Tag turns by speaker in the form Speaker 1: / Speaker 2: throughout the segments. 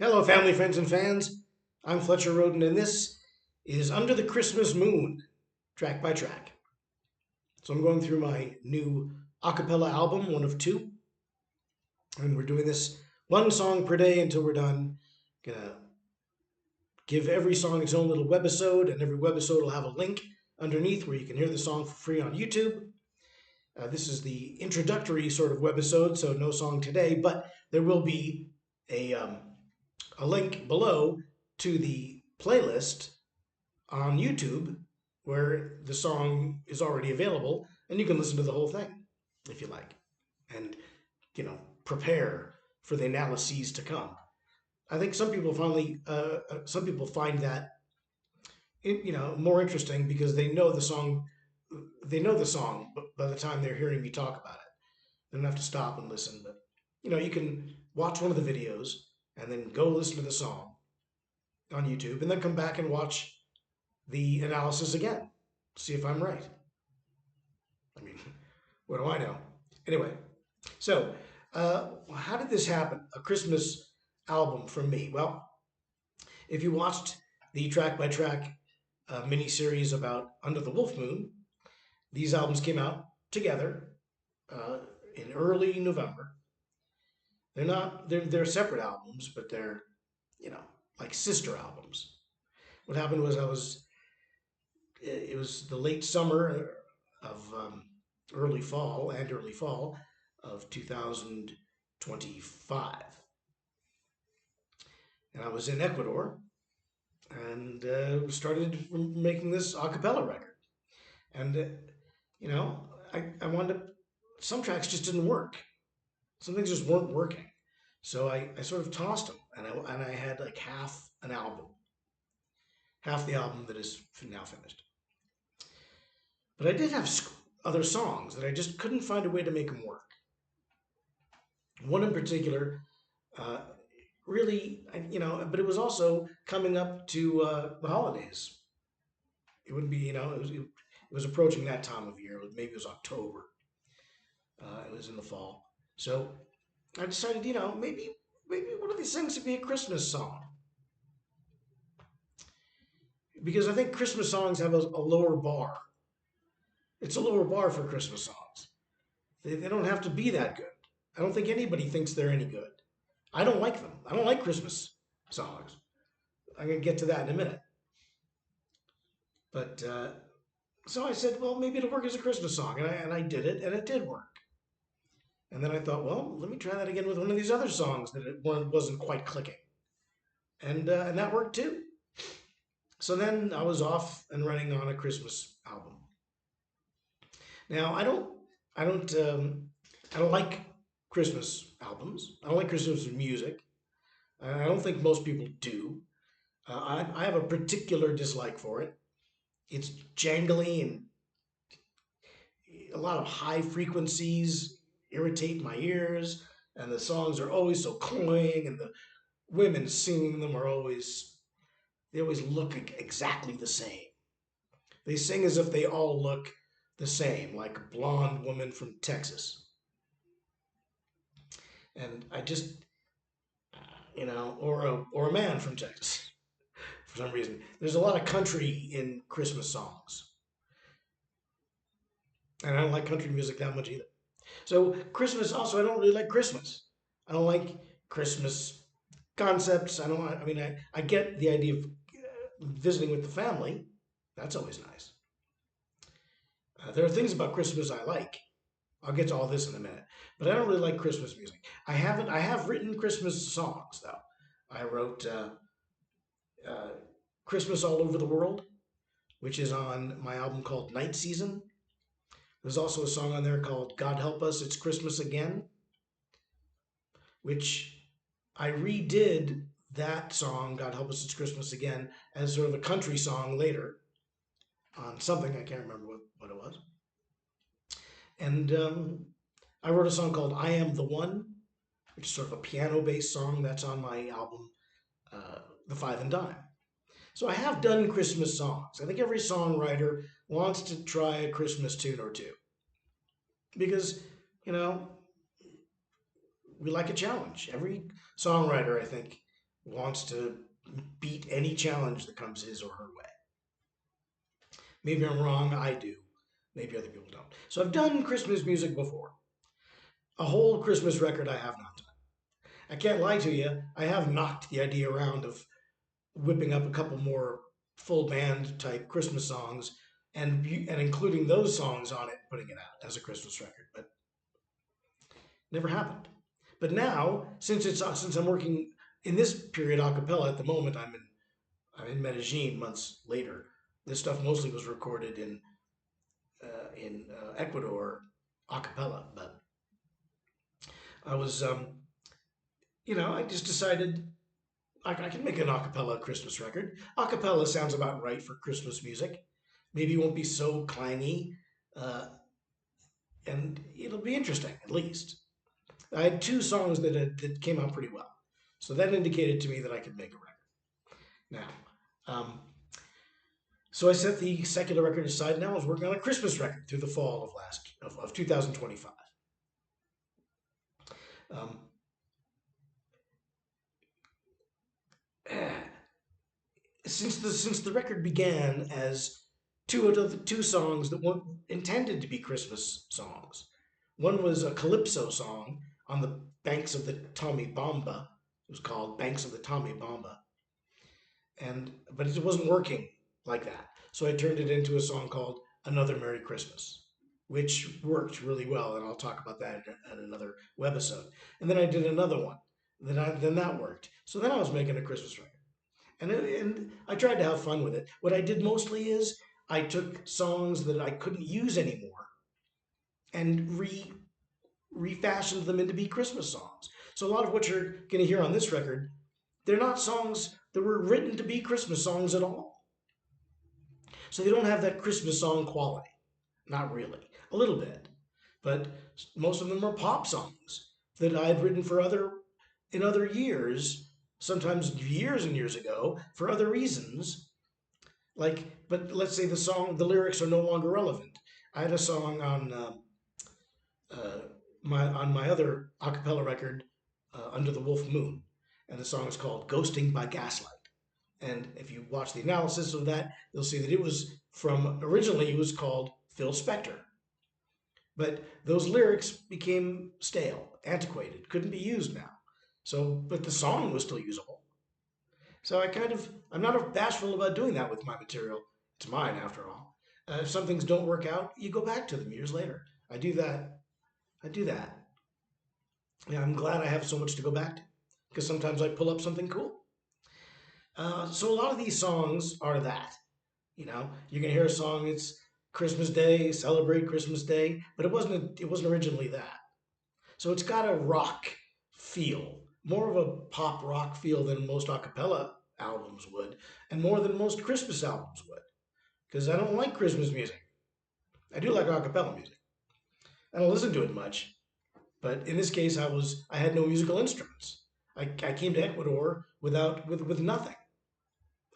Speaker 1: Hello, family, friends, and fans. I'm Fletcher Rhoden, and this is Under the Christmas Moon, track by track. So I'm going through my new a cappella album, one of two, and we're doing this one song per day until we're done. Gonna give every song its own little webisode, and every webisode will have a link underneath where you can hear the song for free on YouTube. This is the introductory sort of webisode, so no song today, but there will be a um, a link below to the playlist on YouTube where the song is already available and you can listen to the whole thing if you like and prepare for the analyses to come. I think some people find that more interesting because they know the song but by the time they're hearing me talk about it. They don't have to stop and listen, but you can watch one of the videos and then go listen to the song on YouTube and then come back and watch the analysis again, see if I'm right. I mean, what do I know? Anyway, so how did this happen? A Christmas album from me. Well, if you watched the track by track mini series about Under the Wolf Moon, these albums came out together uh, in early November. They're separate albums, but they're you know like sister albums. What happened was it was the late summer of early fall of 2025. And I was in Ecuador and started making this a cappella record. And, you know, I wanted to, some tracks just didn't work. Some things just weren't working. So I sort of tossed them and I had like half the album that is now finished. But I did have other songs that I just couldn't find a way to make them work. One in particular, uh, really, but it was also coming up to the holidays. It would be, it was approaching that time of year. Maybe it was October. It was in the fall. So I decided, maybe one of these things would be a Christmas song because I think Christmas songs have a lower bar. It's a lower bar for Christmas songs. They don't have to be that good. I don't think anybody thinks they're any good. I don't like them. I don't like Christmas songs. I'm going to get to that in a minute. But so I said, well, maybe it'll work as a Christmas song. And I did it, and it did work. And then I thought, well, let me try that again with one of these other songs that wasn't quite clicking. And that worked too. So then I was off and running on a Christmas album. Now I don't like Christmas albums. I don't like Christmas music. I don't think most people do. I have a particular dislike for it. It's jangly and a lot of high frequencies irritate my ears, and the songs are always so cloying, and the women singing them they always look exactly the same. They sing as if they all look the same, like a blonde woman from Texas. And I just, or a man from Texas for some reason. There's a lot of country in Christmas songs, and I don't like country music that much either. So Christmas also, I don't really like Christmas. I don't like Christmas concepts. I don't. I mean, I get the idea of visiting with the family. That's always nice. There are things about Christmas I like. I'll get to all this in a minute, but I don't really like Christmas music. I haven't. I have written Christmas songs though. I wrote uh, "Christmas All Over the World," which is on my album called Night Season. There's also a song on there called "God Help Us, It's Christmas Again," which I redid that song, God Help Us It's Christmas Again, as sort of a country song later on something, I can't remember what it was. And I wrote a song called I Am the One, which is sort of a piano based song that's on my album, The Five and Dime. So I have done Christmas songs. I think every songwriter wants to try a Christmas tune or two because, you know, we like a challenge. Every songwriter, I think, wants to beat any challenge that comes his or her way. Maybe I'm wrong, I do. Maybe other people don't. So I've done Christmas music before. A whole Christmas record I have not done. I can't lie to you, I have knocked the idea around of whipping up a couple more full band type Christmas songs and including those songs on it, putting it out as a Christmas record, but never happened. But now, since I'm working in this period a cappella at the moment, I'm in Medellin months later. This stuff mostly was recorded in Ecuador a cappella, but I was I just decided I can make an a cappella Christmas record. A cappella sounds about right for Christmas music. Maybe it won't be so clangy, uh, and it'll be interesting at least. I had two songs that came out pretty well, so that indicated to me that I could make a record. Now, so I set the secular record aside. Now I was working on a Christmas record through the fall of 2025. Um, since the record began as two songs that weren't intended to be Christmas songs. One was a calypso song on the banks of the Tommy Bamba. It was called Banks of the Tommy Bamba, and but it wasn't working like that. So I turned it into a song called Another Merry Christmas, which worked really well, and I'll talk about that in another webisode. And then I did another one. Then that worked. So then I was making a Christmas record. And I tried to have fun with it. What I did mostly is I took songs that I couldn't use anymore and refashioned them into be Christmas songs. So a lot of what you're going to hear on this record, they're not songs that were written to be Christmas songs at all. So they don't have that Christmas song quality. Not really. A little bit. But most of them are pop songs that I'd written for other in other years, sometimes years and years ago, for other reasons. But let's say the lyrics are no longer relevant. I had a song uh, on my other a cappella record, Under the Wolf Moon, and the song is called "Ghosting by Gaslight." And if you watch the analysis of that, you'll see that it was originally it was called Phil Spector, but those lyrics became stale, antiquated, couldn't be used now. So, but the song was still usable. So I'm not bashful about doing that with my material. It's mine after all. If some things don't work out, you go back to them years later. I do that. I do that. Yeah, I'm glad I have so much to go back to because sometimes I pull up something cool. So a lot of these songs are that. You're gonna hear a song. It's Christmas Day, celebrate Christmas Day, but it wasn't originally that. So it's got a rock feel, more of a pop rock feel than most a cappella albums would, and more than most Christmas albums would. Because I don't like Christmas music. I do like a cappella music. I don't listen to it much, but in this case, I had no musical instruments. I came to Ecuador with nothing.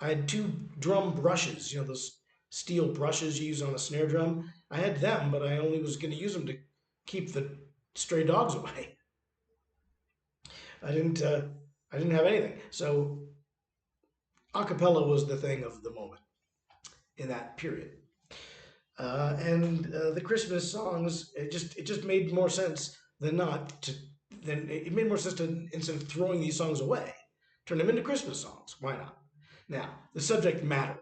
Speaker 1: I had two drum brushes, those steel brushes you use on a snare drum. I had them, but I only was going to use them to keep the stray dogs away. I didn't. I didn't have anything. So a cappella was the thing of the moment in that period. And the Christmas songs, it just made more sense than not to then it made more sense to instead of throwing these songs away, turn them into Christmas songs. Why not? Now the subject matter.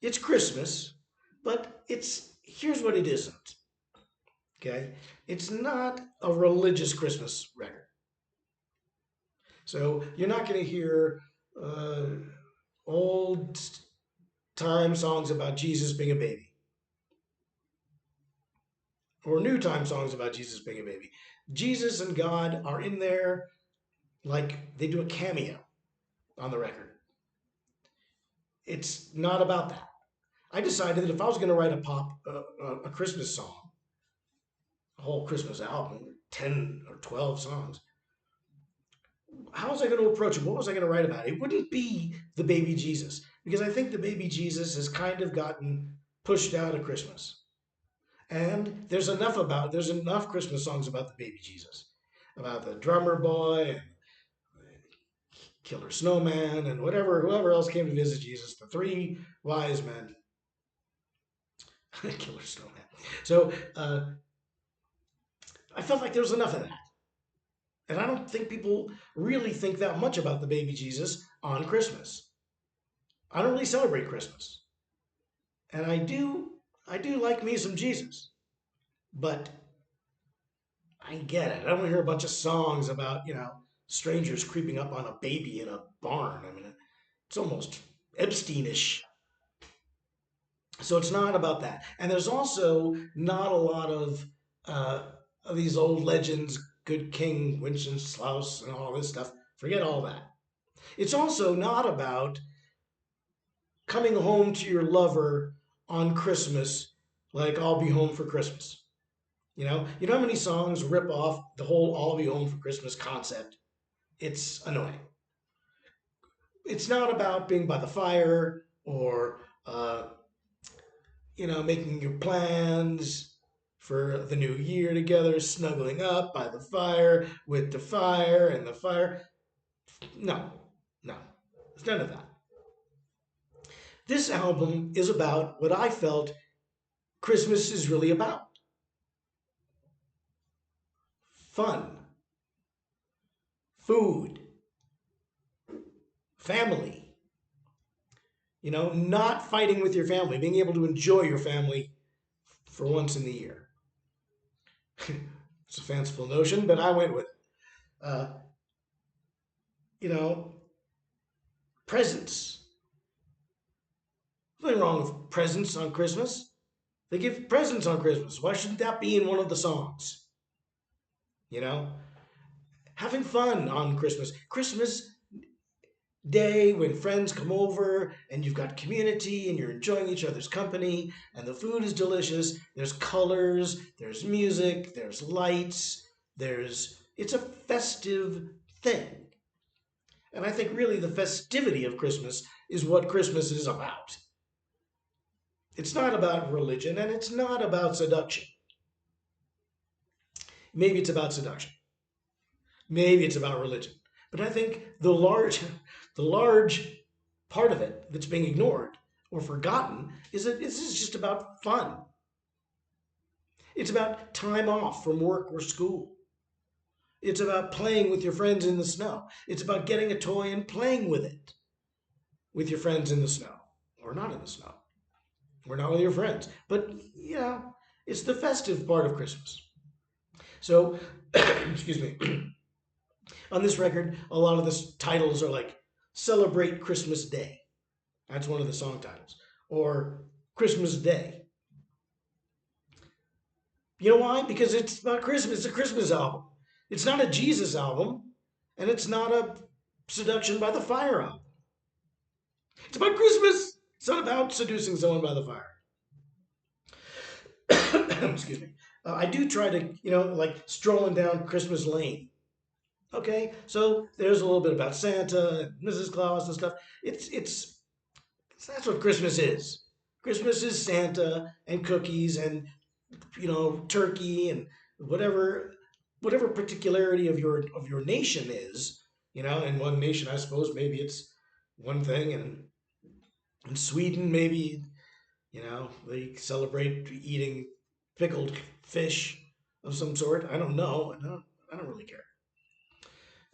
Speaker 1: It's Christmas, but here's what it isn't. Okay, it's not a religious Christmas record. So you're not going to hear uh, old time songs about Jesus being a baby or new time songs about Jesus being a baby. Jesus and God are in there like they do a cameo on the record. It's not about that. I decided that if I was going to write a Christmas song, a whole Christmas album, 10 or 12 songs, how was I going to approach it? What was I going to write about? It wouldn't be the baby Jesus because I think the baby Jesus has kind of gotten pushed out of Christmas. And there's enough Christmas songs about the baby Jesus, about the drummer boy and Killer Snowman, and whoever else came to visit Jesus, the three wise men. Killer Snowman. So I felt like there was enough of that. And I don't think people really think that much about the baby Jesus on Christmas. I don't really celebrate Christmas. And I do like me some Jesus. But I get it. I don't hear a bunch of songs about, strangers creeping up on a baby in a barn. I mean, it's almost Epsteinish. So it's not about that. And there's also not a lot uh, of these old legends, Good King, Wenceslas, and all this stuff. Forget all that. It's also not about coming home to your lover on Christmas, like I'll be home for Christmas. You know how many songs rip off the whole "I'll be home for Christmas" concept? It's annoying. It's not about being by the fire or making your plans for the new year together, snuggling up by the fire with the fire and the fire. No, no, it's none of that. This album is about what I felt Christmas is really about: fun, food, family. Not fighting with your family, being able to enjoy your family for once in the year. It's a fanciful notion, but I went with it. Uh, you know, presents. Nothing wrong with presents on Christmas. They give presents on Christmas. Why shouldn't that be in one of the songs? You know, having fun on Christmas. Christmas Day when friends come over and you've got community and you're enjoying each other's company and the food is delicious. There's colors, there's music, there's lights, it's a festive thing. And I think really the festivity of Christmas is what Christmas is about. It's not about religion and it's not about seduction. Maybe it's about seduction. Maybe it's about religion. But I think the large part of it that's being ignored or forgotten is that this is just about fun. It's about time off from work or school. It's about playing with your friends in the snow. It's about getting a toy and playing with it with your friends in the snow or not in the snow or not with your friends. But, it's the festive part of Christmas. So, excuse me. On this record, a lot of the titles are like Celebrate Christmas Day. That's one of the song titles. Or Christmas Day. You know why? Because it's about Christmas. It's a Christmas album. It's not a Jesus album, and it's not a Seduction by the Fire album. It's about Christmas. It's not about seducing someone by the fire. Excuse me. I do try to, like strolling down Christmas Lane. Okay, so there's a little bit about Santa and Mrs. Claus and stuff. It's that's what Christmas is. Christmas is Santa and cookies and turkey and whatever particularity of your nation is. In one nation, I suppose maybe it's one thing, and in Sweden maybe they celebrate eating pickled fish of some sort. I don't know. I don't really care.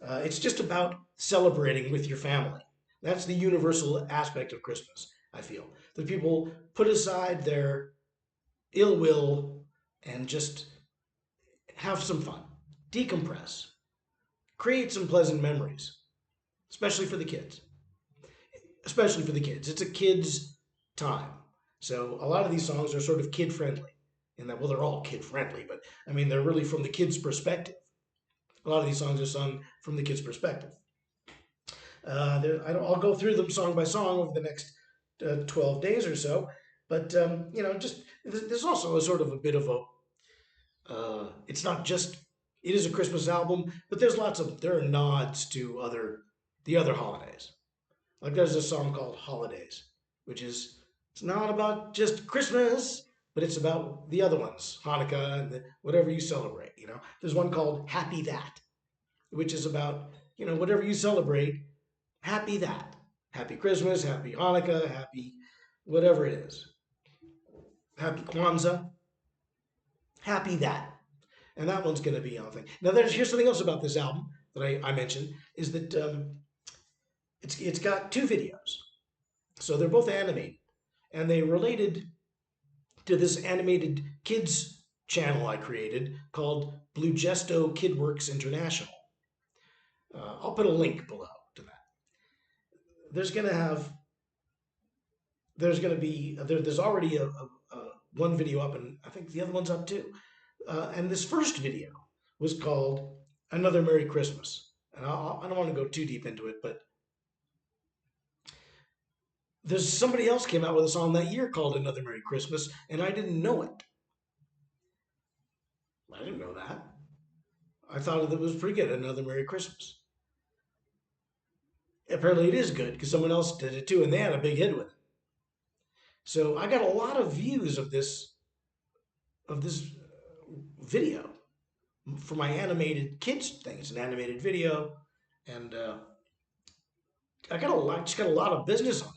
Speaker 1: It's just about celebrating with your family. That's the universal aspect of Christmas, I feel. That people put aside their ill will and just have some fun, decompress, create some pleasant memories, especially for the kids. Especially for the kids. It's a kid's time. So a lot of these songs are sort of kid friendly. In that, well, they're all kid friendly, but I mean, they're really from the kid's perspective. A lot of these songs are sung from the kid's perspective. I'll go through them song by song over the next 12 days or so. But, just there's also a sort of a bit of it's not just, it is a Christmas album, but there are nods to the other holidays. Like there's a song called Holidays, which it's not about just Christmas, but it's about the other ones, Hanukkah and whatever you celebrate. There's one called Happy That, which is about, whatever you celebrate, Happy that. Happy Christmas, happy Hanukkah, happy whatever it is. Happy Kwanzaa, happy that. And that one's going to be on thing. Now, here's something else about this album that I mentioned is that it's got two videos. So they're both animated, and they related to this animated kids channel I created called Blue Gesto Kidworks International. I'll put a link below to that. There's going to have there's already a one video up, and I think the other one's up too. And this first video was called Another Merry Christmas. And I don't want to go too deep into it, but there's somebody else came out with a song that year called Another Merry Christmas, and I didn't know it. I didn't know that. I thought it was pretty good, Another Merry Christmas. Apparently it is good because someone else did it too, and they had a big hit with it. So I got a lot of views of this video for my animated kids thing. It's an animated video, and I got just got a lot of business on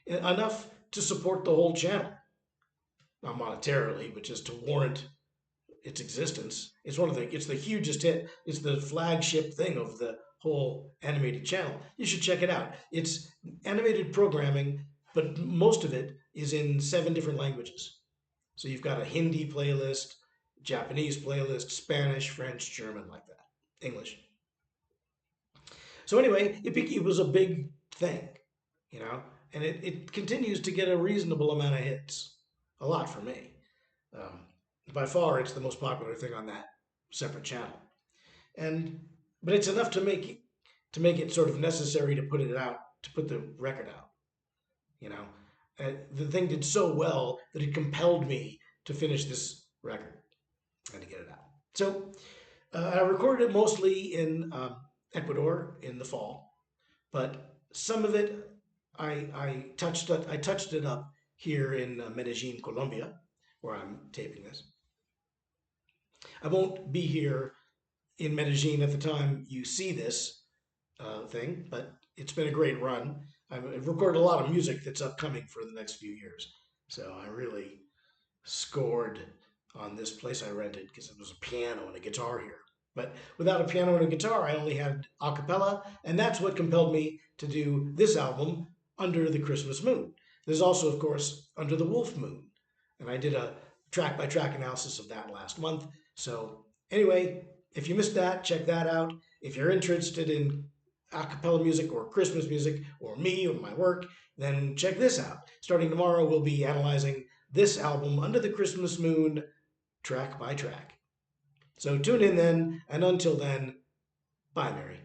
Speaker 1: it, enough to support the whole channel, not monetarily, but just to warrant its existence. It's the hugest hit. It's the flagship thing of the whole animated channel. You should check it out. It's animated programming, but most of it is in 7 different languages. So you've got a Hindi playlist, Japanese playlist, Spanish, French, German, like that, English. So anyway, it was a big thing, you know, and it continues to get a reasonable amount of hits, a lot for me. Um, by far, it's the most popular thing on that separate channel, but it's enough to make it sort of necessary to put it out, to put the record out, you know. The thing did so well that it compelled me to finish this record and to get it out. So I recorded it mostly in Ecuador in the fall, but some of it I touched it up here in Medellin, Colombia, where I'm taping this. I won't be here in Medellin at the time you see this thing, but it's been a great run. I've recorded a lot of music that's upcoming for the next few years, so I really scored on this place I rented because it was a piano and a guitar here. But without a piano and a guitar, I only had a cappella, and that's what compelled me to do this album, Under the Christmas Moon. There's also, of course, Under the Wolf Moon, and I did a track-by-track analysis of that last month. So anyway, if you missed that, check that out. If you're interested in a cappella music or Christmas music or me or my work, then check this out. Starting tomorrow, we'll be analyzing this album, Under the Christmas Moon, track by track. So tune in then, and until then, bye, Mary.